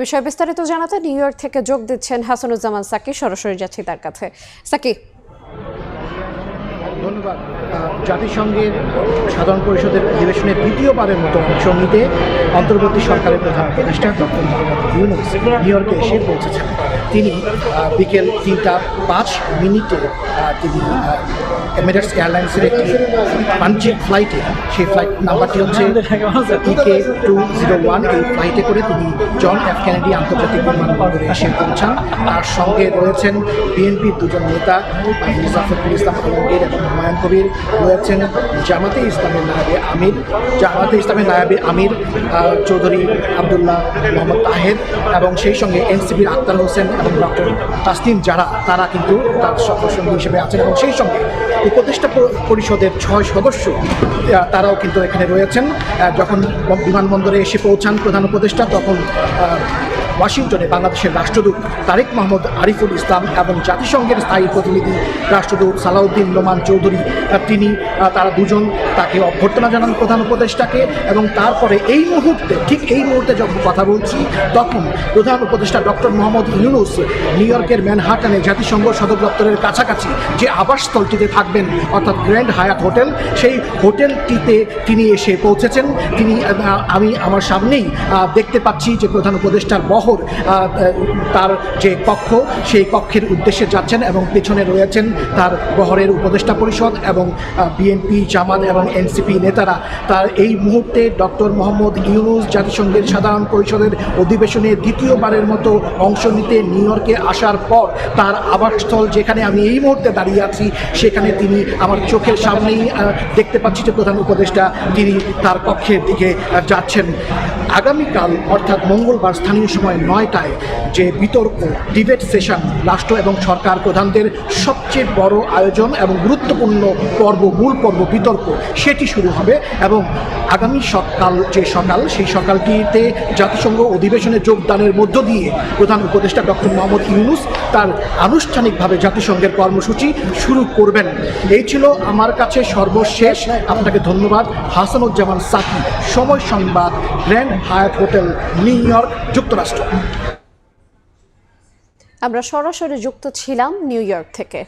বিষয়ে বিস্তারিত জানাতে নিউ ইয়র্ক থেকে যোগ দিচ্ছেন হাসানুজ্জামান সাকি। সরাসরি যাচ্ছি তার কাছে। সাকি, ধন্যবাদ। জাতিসংঘের সাধারণ পরিষদের অধিবেশনের দ্বিতীয়বারের মতো অংশ নিতে অন্তর্বর্তী সরকারের প্রধান উপদেষ্টা ডক্টর মোহাম্মদ ইউনূস নিউ ইয়র্কে এসে পৌঁছেছেন। তিনি বিকেল 3:05 তিনি এমিরেটস এয়ারলাইন্সের একটি বাণিজ্যিক ফ্লাইটে, সেই ফ্লাইট নাম্বারটি হচ্ছে EK201, এই ফ্লাইটে করে তিনি জন এফ কেনেডি আন্তর্জাতিক বিমানবন্দরে এসে পৌঁছান। তার সঙ্গে রয়েছেন বিএনপির দুজন নেতা মির্জা ফখরুল ইসলাম আলমগীর এবং হুমায়ুন কবির, রয়েছেন জামাতে ইসলামের নায়েবে আমির চৌধুরী আবদুল্লাহ মোহাম্মদ তাহের, এবং সেই সঙ্গে এনসিপির আক্তার হোসেন এবং ডক্টর তাসনিম জারা, তারা কিন্তু তার সঙ্গী হিসেবে আছেন। এবং সেই সঙ্গে উপদেষ্টা পরিষদের 6 সদস্য তারাও কিন্তু এখানে রয়েছেন। যখন বিমানবন্দরে এসে পৌঁছান প্রধান উপদেষ্টা, তখন ওয়াশিংটনে বাংলাদেশের রাষ্ট্রদূত তারেক মাহমুদ আরিফুল ইসলাম এবং জাতিসংঘের স্থায়ী প্রতিনিধি রাষ্ট্রদূত সালাউদ্দিন নোমান চৌধুরী, তারা দুজন তাকে অভ্যর্থনা জানান প্রধান উপদেষ্টাকে। এবং তারপরে ঠিক এই মুহূর্তে যখন কথা বলছি, তখন প্রধান উপদেষ্টা ডক্টর মোহাম্মদ ইউনূস নিউ ইয়র্কের ম্যানহাটনে জাতিসংঘ সদর দপ্তরের কাছাকাছি যে আবাসস্থলটিতে থাকবেন, অর্থাৎ গ্র্যান্ড হায়াত হোটেল, সেই হোটেলটিতে তিনি এসে পৌঁছেছেন। আমি আমার সামনেই দেখতে পাচ্ছি যে প্রধান উপদেষ্টার বহর তার যে কক্ষ, সেই কক্ষের উদ্দেশ্যে যাচ্ছেন এবং পেছনে রয়েছেন তার বহরের উপদেষ্টা পরিষদ এবং বিএনপি, জামাত এবং এনসিপি নেতারা। তার এই মুহূর্তে ডক্টর মোহাম্মদ ইউনূস জাতিসংঘের সাধারণ পরিষদের অধিবেশনে দ্বিতীয়বারের মতো অংশ নিতে নিউ ইয়র্কে আসার পর তার আবাসস্থল, যেখানে আমি এই মুহূর্তে দাঁড়িয়ে আছি, সেখানে তিনি আমার চোখের সামনেই দেখতে পাচ্ছি যে প্রধান উপদেষ্টা তিনি তার কক্ষের দিকে যাচ্ছেন। আগামীকাল অর্থাৎ মঙ্গলবার স্থানীয় সময় 9টায় যে বিতর্ক, ডিবেট সেশন, রাষ্ট্র এবং সরকার প্রধানদের সবচেয়ে বড় আয়োজন এবং গুরুত্বপূর্ণ মূল পর্ব বিতর্ক, সেটি শুরু হবে। এবং আগামী সেই সকালটিতে জাতিসংঘ অধিবেশনে যোগদানের মধ্য দিয়ে প্রধান উপদেষ্টা ডক্টর মোহাম্মদ ইউনূস তার আনুষ্ঠানিকভাবে জাতিসংঘের কর্মসূচি শুরু করবেন। এই ছিল আমার কাছে সর্বশেষ। আপনাকে ধন্যবাদ। হাসানুজ্জামান সাকি, সময় সংবাদ, grand Hyatt hotel, new York, যুক্তরাষ্ট্র। আমরা সরাসরি যুক্ত ছিলাম নিউ ইয়র্ক থেকে।